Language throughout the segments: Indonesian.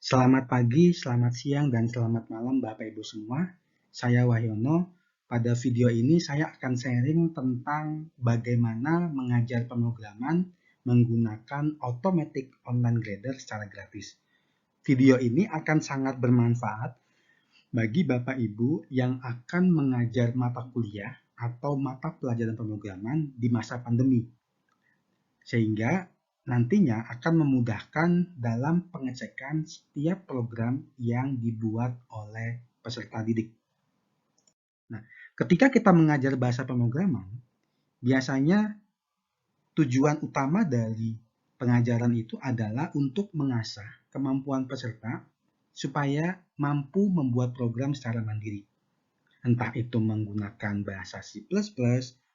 Selamat pagi, selamat siang, dan selamat malam Bapak Ibu semua. Saya Wahyono. Pada video ini saya akan sharing tentang bagaimana mengajar pemrograman menggunakan Automatic Online Grader secara gratis. Video ini akan sangat bermanfaat bagi Bapak Ibu yang akan mengajar mata kuliah atau mata pelajaran pemrograman di masa pandemi. Sehingga nantinya akan memudahkan dalam pengecekan setiap program yang dibuat oleh peserta didik. Nah, ketika kita mengajar bahasa pemrograman, biasanya tujuan utama dari pengajaran itu adalah untuk mengasah kemampuan peserta supaya mampu membuat program secara mandiri. Entah itu menggunakan bahasa C++,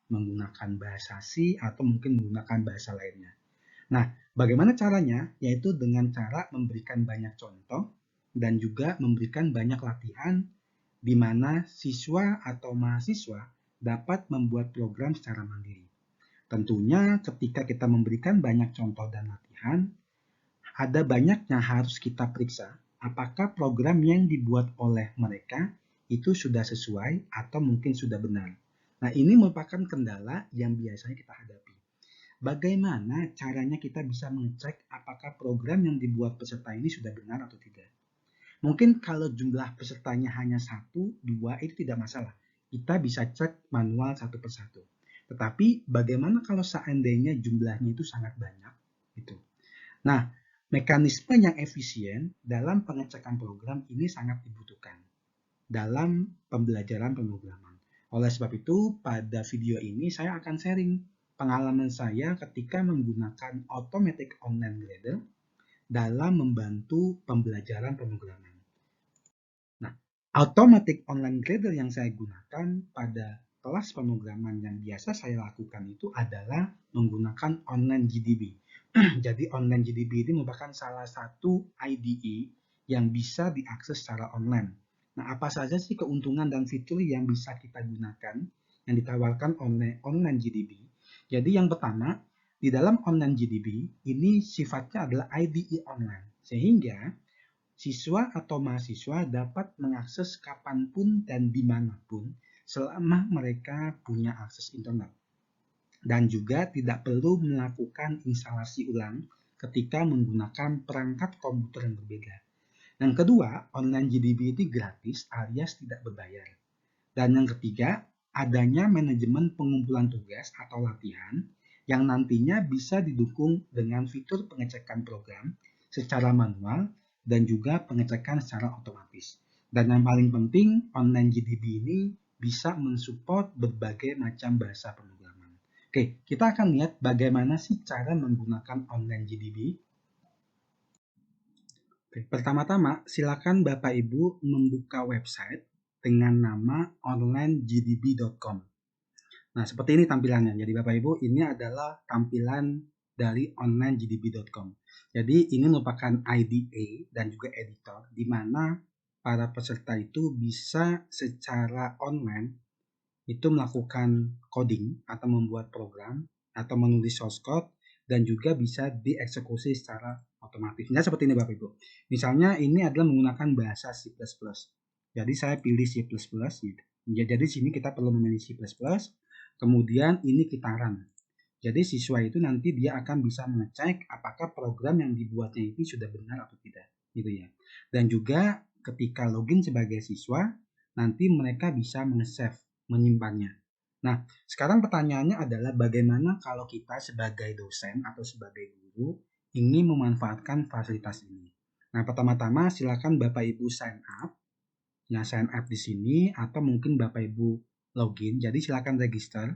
menggunakan bahasa C, atau mungkin menggunakan bahasa lainnya. Nah, bagaimana caranya? Yaitu dengan cara memberikan banyak contoh dan juga memberikan banyak latihan di mana siswa atau mahasiswa dapat membuat program secara mandiri. Tentunya ketika kita memberikan banyak contoh dan latihan, ada banyak yang harus kita periksa apakah program yang dibuat oleh mereka itu sudah sesuai atau mungkin sudah benar. Nah, ini merupakan kendala yang biasanya kita hadapi. Bagaimana caranya kita bisa mengecek apakah program yang dibuat peserta ini sudah benar atau tidak? Mungkin kalau jumlah pesertanya hanya 1, 2 itu tidak masalah. Kita bisa cek manual satu persatu. Tetapi bagaimana kalau seandainya jumlahnya itu sangat banyak? Gitu. Nah, mekanisme yang efisien dalam pengecekan program ini sangat dibutuhkan dalam pembelajaran pemrograman. Oleh sebab itu, pada video ini saya akan sharing pengalaman saya ketika menggunakan Automatic Online Grader dalam membantu pembelajaran pemrograman. Nah, Automatic Online Grader yang saya gunakan pada kelas pemrograman yang biasa saya lakukan itu adalah menggunakan Online GDB. Jadi Online GDB ini merupakan salah satu IDE yang bisa diakses secara online. Nah, apa saja sih keuntungan dan fitur yang bisa kita gunakan yang ditawarkan oleh Online GDB? Jadi yang pertama, di dalam Online GDB ini sifatnya adalah IDE online, sehingga siswa atau mahasiswa dapat mengakses kapanpun dan dimanapun selama mereka punya akses internet. Dan juga tidak perlu melakukan instalasi ulang ketika menggunakan perangkat komputer yang berbeda. Yang kedua, online GDB itu gratis alias tidak berbayar. Dan yang ketiga, adanya manajemen pengumpulan tugas atau latihan yang nantinya bisa didukung dengan fitur pengecekan program secara manual dan juga pengecekan secara otomatis. Dan yang paling penting, online GDB ini bisa mensupport berbagai macam bahasa pemrograman. Oke, kita akan lihat bagaimana sih cara menggunakan online GDB. Oke, pertama-tama, silakan Bapak Ibu membuka website dengan nama onlinegdb.com. Nah, seperti ini tampilannya. Jadi Bapak Ibu, ini adalah tampilan dari onlinegdb.com. Jadi ini merupakan IDE dan juga editor di mana para peserta itu bisa secara online itu melakukan coding atau membuat program atau menulis source code dan juga bisa dieksekusi secara otomatis. Nah, seperti ini Bapak Ibu. Misalnya ini adalah menggunakan bahasa C++. Jadi saya pilih C++ gitu. Jadi di sini kita perlu memilih C++. Kemudian ini kita run. Jadi siswa itu nanti dia akan bisa mengecek apakah program yang dibuatnya itu sudah benar atau tidak, gitu ya. Dan juga ketika login sebagai siswa, nanti mereka bisa meng-save, menyimpannya. Nah, sekarang pertanyaannya adalah bagaimana kalau kita sebagai dosen atau sebagai guru ini memanfaatkan fasilitas ini. Nah, pertama-tama silakan Bapak Ibu sign up. Ya, sign up di sini atau mungkin Bapak Ibu login. Jadi silakan register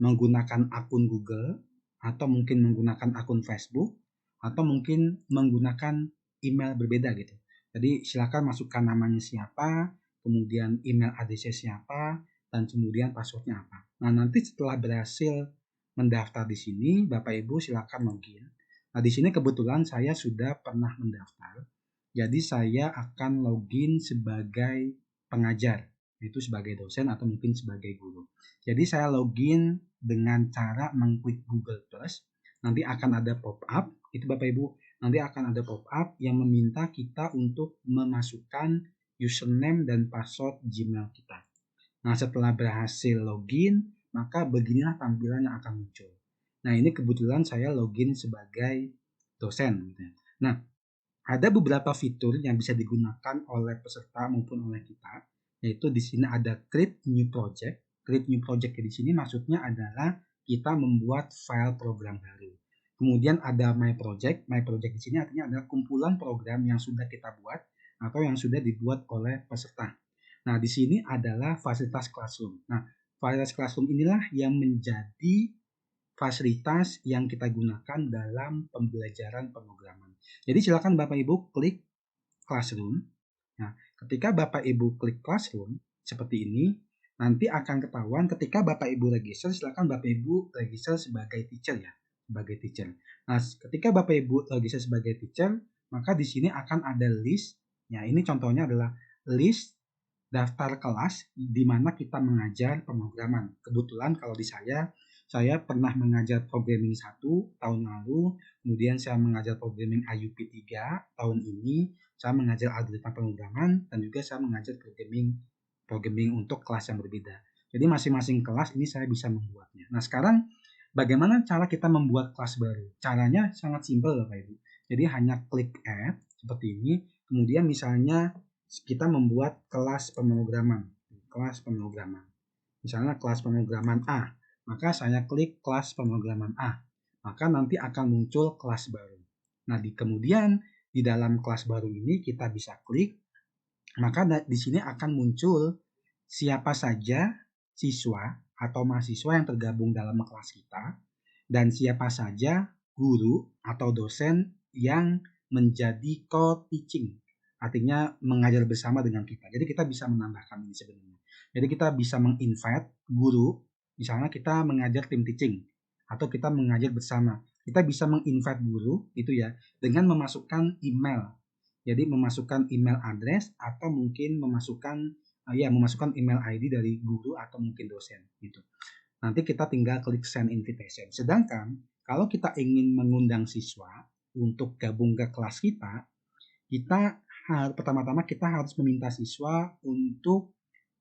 menggunakan akun Google atau mungkin menggunakan akun Facebook atau mungkin menggunakan email berbeda gitu. Jadi silakan masukkan namanya siapa, kemudian email address siapa, dan kemudian passwordnya apa. Nah, nanti setelah berhasil mendaftar di sini, Bapak Ibu silakan login. Nah, di sini kebetulan saya sudah pernah mendaftar. Jadi saya akan login sebagai pengajar, yaitu sebagai dosen atau mungkin sebagai guru. Jadi saya login dengan cara mengklik Google Plus. Nanti akan ada pop-up, itu Bapak Ibu nanti akan ada pop-up yang meminta kita untuk memasukkan username dan password Gmail kita. Nah, setelah berhasil login, maka beginilah tampilan yang akan muncul. Nah, ini kebetulan saya login sebagai dosen. Gitu. Nah, ada beberapa fitur yang bisa digunakan oleh peserta maupun oleh kita, yaitu di sini ada create new project. Create new project di sini maksudnya adalah kita membuat file program baru. Kemudian ada my project. My project di sini artinya adalah kumpulan program yang sudah kita buat atau yang sudah dibuat oleh peserta. Nah, di sini adalah fasilitas classroom. Nah, fasilitas classroom inilah yang menjadi fasilitas yang kita gunakan dalam pembelajaran pemrograman. Jadi silakan Bapak Ibu klik Classroom. Nah, ketika Bapak Ibu klik Classroom seperti ini, nanti akan ketahuan ketika Bapak Ibu register, silakan Bapak Ibu register sebagai teacher ya, sebagai teacher. Nah, ketika Bapak Ibu register sebagai teacher, maka di sini akan ada list. Ya, ini contohnya adalah list daftar kelas di mana kita mengajar pemrograman. Kebetulan kalau di saya pernah mengajar programming 1 tahun lalu, kemudian saya mengajar programming IUP 3 tahun ini, saya mengajar algoritma pemrograman, dan juga saya mengajar programming untuk kelas yang berbeda. Jadi masing-masing kelas ini saya bisa membuatnya. Nah, sekarang bagaimana cara kita membuat kelas baru? Caranya sangat simpel Bapak Ibu. Jadi hanya klik add seperti ini, kemudian misalnya kita membuat kelas pemrograman. Misalnya kelas pemrograman A, maka saya klik kelas pemrograman A. Maka nanti akan muncul kelas baru. Nah, kemudian di dalam kelas baru ini kita bisa klik, maka di sini akan muncul siapa saja siswa atau mahasiswa yang tergabung dalam kelas kita, dan siapa saja guru atau dosen yang menjadi co-teaching, artinya mengajar bersama dengan kita. Jadi kita bisa menambahkan ini sebenarnya. Jadi kita bisa menginvite guru, misalnya kita mengajar tim teaching atau kita mengajar bersama. Kita bisa menginvite guru itu ya dengan memasukkan email. Jadi memasukkan email address atau mungkin memasukkan email ID dari guru atau mungkin dosen gitu. Nanti kita tinggal klik send invitation. Sedangkan kalau kita ingin mengundang siswa untuk gabung ke kelas kita pertama-tama kita harus meminta siswa untuk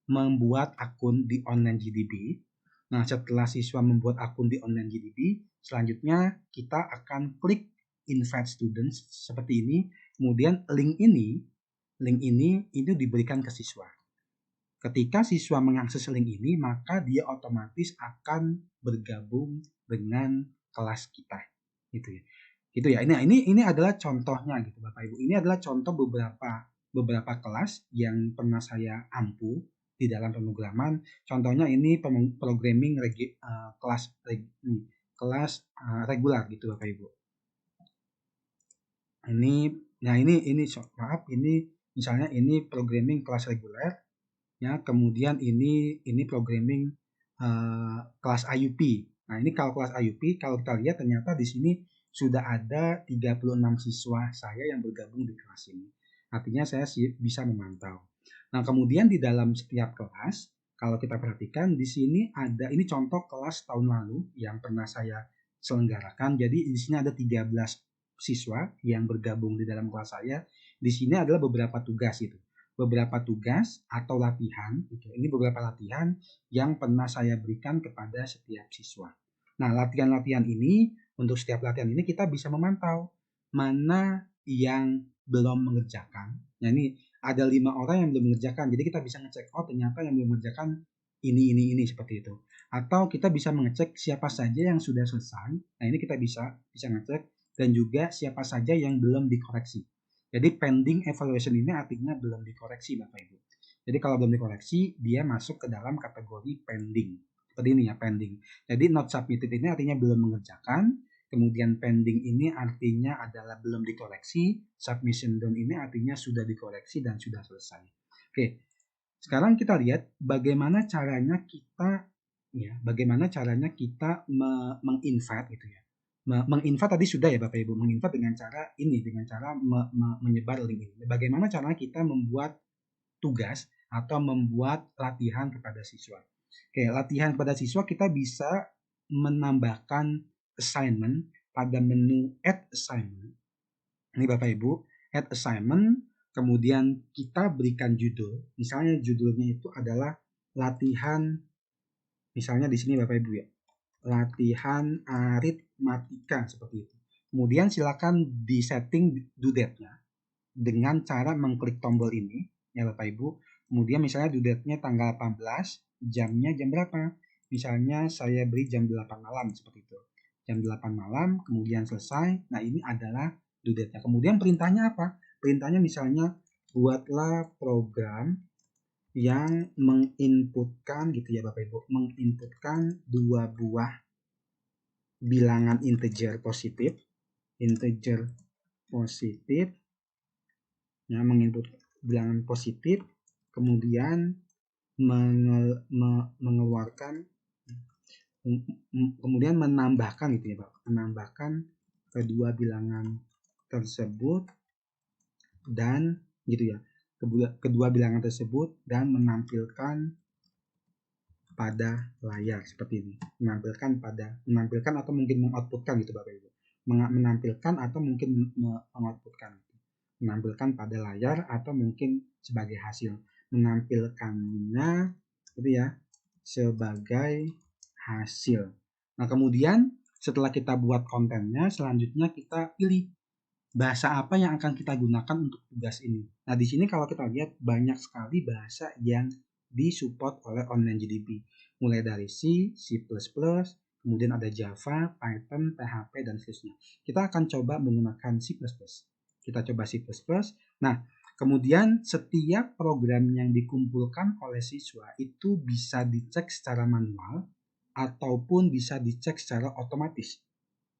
membuat akun di online GDB. Nah, setelah siswa membuat akun di online GDB, selanjutnya kita akan klik invite students seperti ini. Kemudian link ini itu diberikan ke siswa. Ketika siswa mengakses link ini, maka dia otomatis akan bergabung dengan kelas kita. Gitu ya. Gitu ya. Ini adalah contohnya gitu Bapak Ibu. Ini adalah contoh beberapa kelas yang pernah saya ampu di dalam pemrograman. Contohnya ini programming kelas regular gitu Bapak Ibu. Ini misalnya ini programming kelas reguler ya, kemudian ini programming kelas IUP. Nah, ini kalau kelas IUP kalau kita lihat ternyata di sini sudah ada 36 siswa saya yang bergabung di kelas ini. Artinya saya bisa memantau. Nah, kemudian di dalam setiap kelas kalau kita perhatikan di sini ini contoh kelas tahun lalu yang pernah saya selenggarakan. Jadi di sini ada 13 siswa yang bergabung di dalam kelas saya. Di sini adalah beberapa tugas itu. Beberapa tugas atau latihan gitu. Ini beberapa latihan yang pernah saya berikan kepada setiap siswa. Nah, latihan-latihan ini untuk setiap latihan ini kita bisa memantau mana yang belum mengerjakan. Nah, ini ada 5 orang yang belum mengerjakan. Jadi kita bisa ngecek, oh ternyata yang belum mengerjakan ini seperti itu. Atau kita bisa mengecek siapa saja yang sudah selesai. Nah, ini kita bisa ngecek, dan juga siapa saja yang belum dikoreksi. Jadi pending evaluation ini artinya belum dikoreksi Bapak Ibu. Jadi kalau belum dikoreksi, dia masuk ke dalam kategori pending. Seperti ini ya, pending. Jadi not submitted ini artinya belum mengerjakan. Kemudian pending ini artinya adalah belum dikoreksi. Submission done ini artinya sudah dikoreksi dan sudah selesai. Oke, sekarang kita lihat bagaimana caranya kita menginvite gitu ya. Menginvite tadi sudah ya Bapak Ibu, menginvite dengan cara menyebar link ini. Bagaimana caranya kita membuat tugas atau membuat latihan kepada siswa. Oke, latihan kepada siswa kita bisa menambahkan assignment pada menu add assignment. Ini Bapak Ibu, add assignment, kemudian kita berikan judul. Misalnya judulnya itu adalah latihan, misalnya di sini Bapak Ibu ya, latihan aritmatika seperti itu. Kemudian silakan di setting due date-nya dengan cara mengklik tombol ini ya Bapak Ibu. Kemudian misalnya due date-nya tanggal 18, jamnya jam berapa? Misalnya saya beri jam 8 malam seperti itu. Jam 8 malam, kemudian selesai. Nah, ini adalah due date-nya. Kemudian perintahnya apa? Perintahnya misalnya buatlah program yang menginputkan gitu ya Bapak Ibu, menginputkan dua buah bilangan integer positif ya, menginput bilangan positif, kemudian mengeluarkan, kemudian menambahkan gitu ya Pak, menambahkan kedua bilangan tersebut dan gitu ya, kedua bilangan tersebut dan menampilkan pada layar seperti ini, menampilkan atau mungkin mengoutputkan gitu Bapak Ibu, menampilkan atau mungkin mengoutputkan, menampilkan pada layar atau mungkin sebagai hasil, menampilkannya gitu ya sebagai hasil. Nah, kemudian setelah kita buat kontennya, selanjutnya kita pilih bahasa apa yang akan kita gunakan untuk tugas ini. Nah, di sini kalau kita lihat banyak sekali bahasa yang disupport oleh OnlineJDP. Mulai dari C, C++, kemudian ada Java, Python, PHP, dan seterusnya. Kita akan coba menggunakan C++. Kita coba C++. Nah, kemudian setiap program yang dikumpulkan oleh siswa itu bisa dicek secara manual ataupun bisa dicek secara otomatis.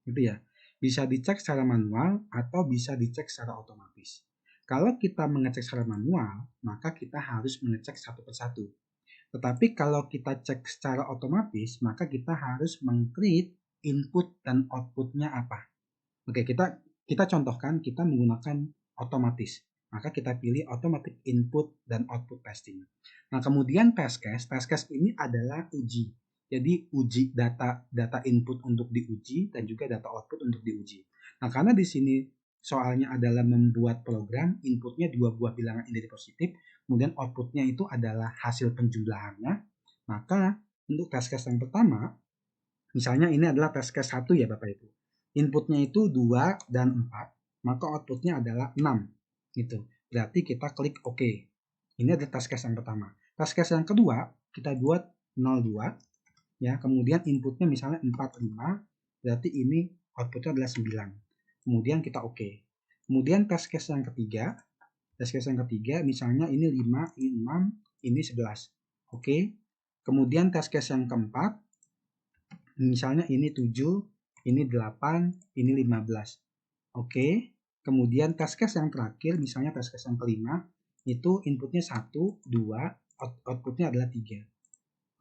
Gitu ya. Bisa dicek secara manual atau bisa dicek secara otomatis. Kalau kita mengecek secara manual, maka kita harus mengecek satu persatu. Tetapi kalau kita cek secara otomatis, maka kita harus meng-create input dan outputnya apa. Oke, kita contohkan, kita menggunakan otomatis. Maka kita pilih automatic input dan output testing. Nah, kemudian test case ini adalah uji. Jadi uji data input untuk diuji dan juga data output untuk diuji. Nah, karena di sini soalnya adalah membuat program, inputnya dua buah bilangan integer positif, kemudian outputnya itu adalah hasil penjumlahannya, maka untuk test case yang pertama, misalnya ini adalah test case 1 ya Bapak Ibu. Inputnya itu 2 dan 4, maka outputnya adalah 6. Gitu. Berarti kita klik OK. Ini adalah test case yang pertama. Test case yang kedua, kita buat 02. Ya, kemudian inputnya misalnya 45, berarti ini outputnya adalah 9. Kemudian kita OK. Kemudian test case yang ketiga, misalnya ini 5, ini 6, ini 11. Oke. Kemudian test case yang keempat, misalnya ini 7, ini 8, ini 15. Oke. Kemudian test case yang terakhir, misalnya test case yang kelima, itu inputnya 1, 2, outputnya adalah 3.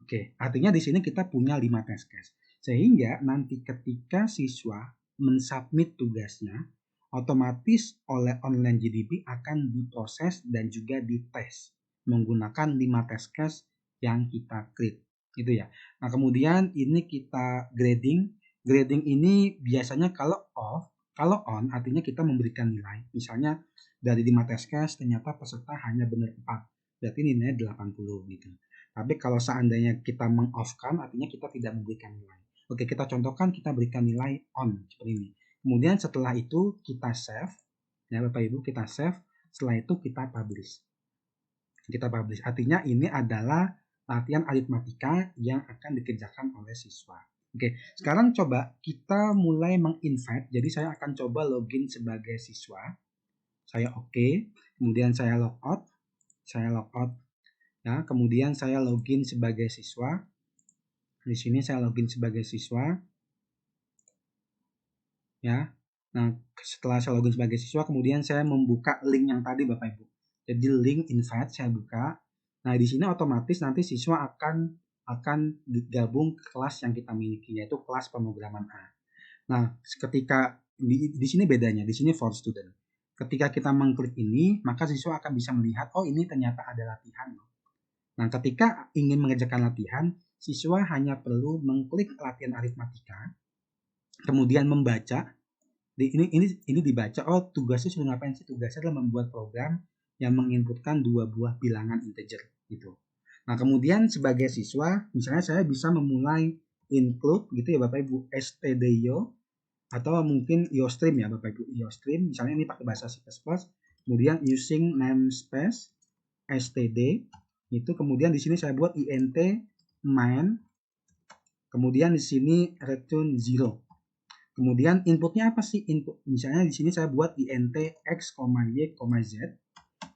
Oke, artinya di sini kita punya 5 test case. Sehingga nanti ketika siswa mensubmit tugasnya, otomatis oleh OnlineJDP akan diproses dan juga dites menggunakan 5 test case yang kita create. Gitu ya. Nah, kemudian ini kita grading. Grading ini biasanya kalau off, kalau on artinya kita memberikan nilai. Misalnya dari 5 test case ternyata peserta hanya benar 4. Berarti nilainya 80 gitu. Tapi kalau seandainya kita meng-off-kan, artinya kita tidak memberikan nilai. Oke, kita contohkan, kita berikan nilai on, seperti ini. Kemudian setelah itu kita save, ya Bapak Ibu, kita save. Setelah itu kita publish. Artinya ini adalah latihan aritmatika yang akan dikerjakan oleh siswa. Oke, sekarang coba kita mulai meng-invite. Jadi saya akan coba login sebagai siswa. Saya oke, kemudian saya logout. Ya, kemudian saya login sebagai siswa. Di sini saya login sebagai siswa. Ya. Nah, setelah saya login sebagai siswa, kemudian saya membuka link yang tadi Bapak Ibu. Jadi link invite saya buka. Nah, di sini otomatis nanti siswa akan digabung ke kelas yang kita miliki, yaitu kelas pemrograman A. Nah, ketika di sini bedanya, di sini for student. Ketika kita mengklik ini, maka siswa akan bisa melihat, oh ini ternyata ada latihan. Nah, ketika ingin mengerjakan latihan, siswa hanya perlu mengklik latihan aritmatika, kemudian membaca Ini dibaca, oh tugasnya sudah ngapain sih? Tugasnya adalah membuat program yang menginputkan 2 buah bilangan integer gitu. Nah, kemudian sebagai siswa, misalnya saya bisa memulai include gitu ya Bapak Ibu, stdio atau mungkin iostream ya Bapak Ibu, iostream misalnya ini pakai bahasa C++, kemudian using namespace std itu, kemudian di sini saya buat int main, kemudian di sini return 0. Kemudian inputnya apa sih? Input misalnya di sini saya buat int x, y, z.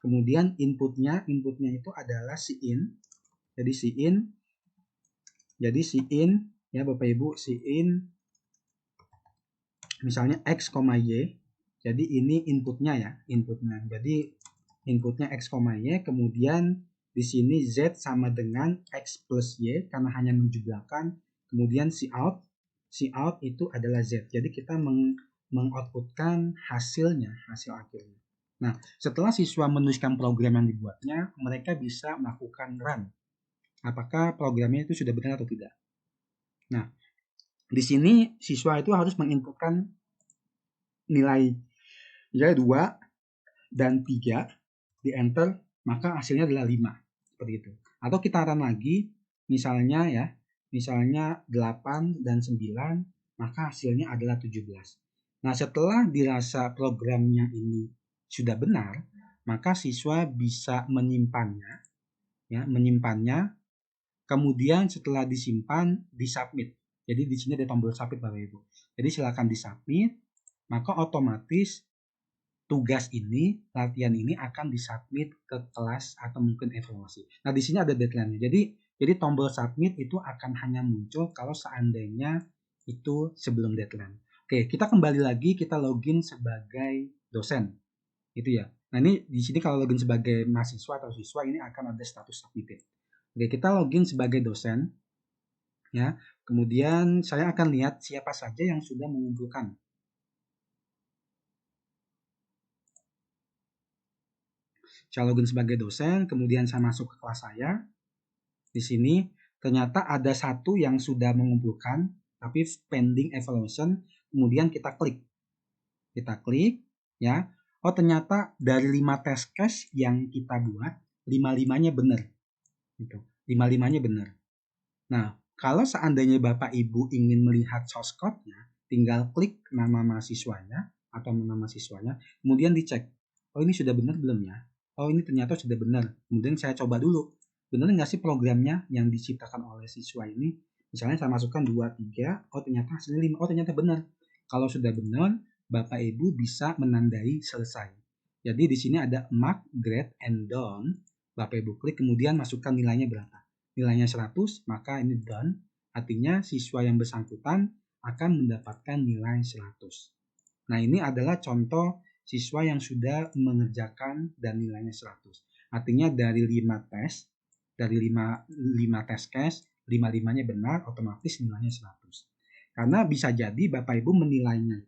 Kemudian inputnya itu adalah cin. Jadi cin ya Bapak Ibu, cin misalnya x, y. Jadi ini inputnya ya, inputnya. Jadi inputnya x, y. Kemudian di sini z sama dengan x plus y karena hanya menjumlahkan. Kemudian cout itu adalah z. Jadi kita mengoutputkan hasilnya, hasil akhirnya. Nah, setelah siswa menuliskan program yang dibuatnya, mereka bisa melakukan run. Apakah programnya itu sudah benar atau tidak? Nah, di sini siswa itu harus menginputkan nilai 2 dan 3 di enter, maka hasilnya adalah 5. Seperti itu. Atau kita run lagi, misalnya 8 dan 9, maka hasilnya adalah 17. Nah, setelah dirasa programnya ini sudah benar, maka siswa bisa menyimpannya, kemudian setelah disimpan, disubmit. Jadi di sini ada tombol submit Bapak Ibu. Jadi silakan disubmit, maka otomatis tugas ini, latihan ini akan disubmit ke kelas atau mungkin evaluasi. Nah, di sini ada deadline-nya. Jadi tombol submit itu akan hanya muncul kalau seandainya itu sebelum deadline. Oke, kita kembali lagi, kita login sebagai dosen. Itu ya. Nah, ini di sini kalau login sebagai mahasiswa atau siswa ini akan ada status submitted. Oke, kita login sebagai dosen ya. Kemudian saya akan lihat siapa saja yang sudah mengumpulkan. Saya login sebagai dosen, kemudian saya masuk ke kelas saya. Di sini ternyata ada satu yang sudah mengumpulkan, tapi pending evaluation. Kemudian kita klik. Ya. Oh, ternyata dari 5 test case yang kita buat, 5-5-nya benar. Gitu. 5-5-nya benar. Nah, kalau seandainya Bapak Ibu ingin melihat source code-nya, tinggal klik nama mahasiswanya atau nama mahasiswanya, kemudian dicek. Oh, ini sudah benar belum ya? Oh, ini ternyata sudah benar. Kemudian saya coba dulu. Benar nggak sih programnya yang diciptakan oleh siswa ini? Misalnya saya masukkan 2, 3, oh ternyata hasilnya 5. Oh, ternyata benar. Kalau sudah benar, Bapak Ibu bisa menandai selesai. Jadi di sini ada mark, grade, and done. Bapak Ibu klik, kemudian masukkan nilainya berapa. Nilainya 100, maka ini done. Artinya siswa yang bersangkutan akan mendapatkan nilai 100. Nah, ini adalah contoh siswa yang sudah mengerjakan dan nilainya 100. Artinya dari 5 tes, dari 5 tes case, 5-5-nya benar, otomatis nilainya 100. Karena bisa jadi Bapak Ibu menilainya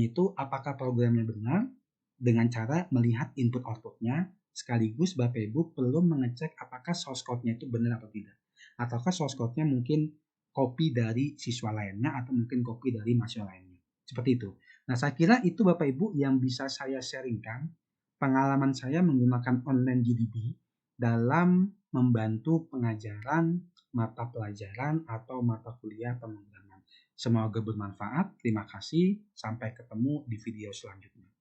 itu apakah programnya benar dengan cara melihat input outputnya, sekaligus Bapak Ibu perlu mengecek apakah source code-nya itu benar atau tidak. Ataukah source code-nya mungkin copy dari siswa lainnya atau mungkin copy dari mahasiswa lainnya. Seperti itu. Nah, saya kira itu Bapak Ibu yang bisa saya sharingkan pengalaman saya menggunakan online GDB dalam membantu pengajaran mata pelajaran atau mata kuliah pemrograman. Semoga bermanfaat. Terima kasih. Sampai ketemu di video selanjutnya.